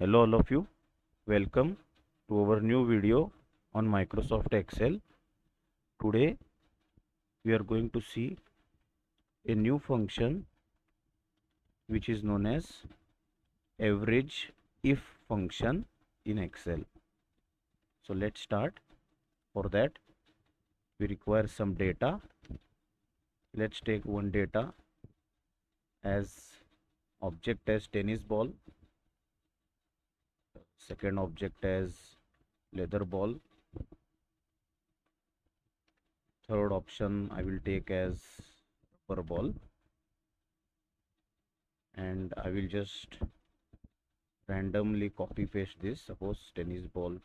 Hello all of you, welcome to our new video on Microsoft Excel. Today we are going to see a new function which is known as average if function in Excel. So let's start. For that we require some data. Let's take one data as object as tennis ball, second object as leather ball, third option I will take as rubber ball, and I will just randomly copy paste this. Suppose tennis ball,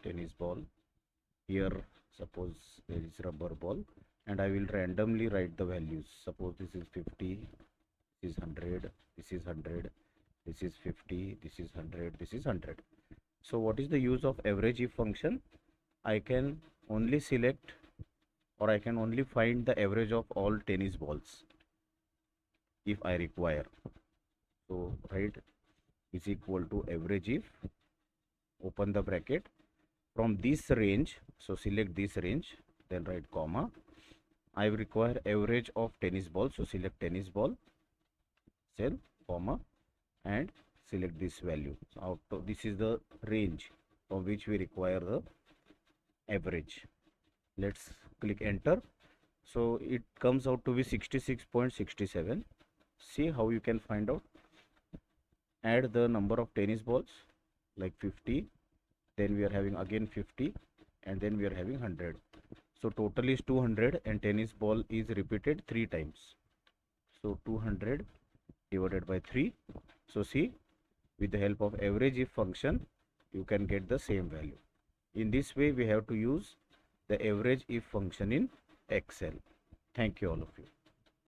here suppose there is rubber ball, and I will randomly write the values. Suppose this is 50, this is 100, this is 100, this is 50, this is 100, this is 100. So what is the use of average if function? I can only select, or I can only find the average of all tennis balls if I require. So write is equal to average if, open the bracket, from this range, so select this range, then write comma, I require average of tennis ball, so select tennis ball, cell, comma, and select this value. So this is the range from which we require the average. Let's click enter. So it comes out to be 66.67. See how you can find out. Add the number of tennis balls like 50, then we are having again 50, and then we are having 100. So total is 200, and tennis ball is repeated 3 times. So 200 divided by 3. So see, with the help of average if function you can get the same value. In this way we have to use the average if function in Excel. Thank you all of you.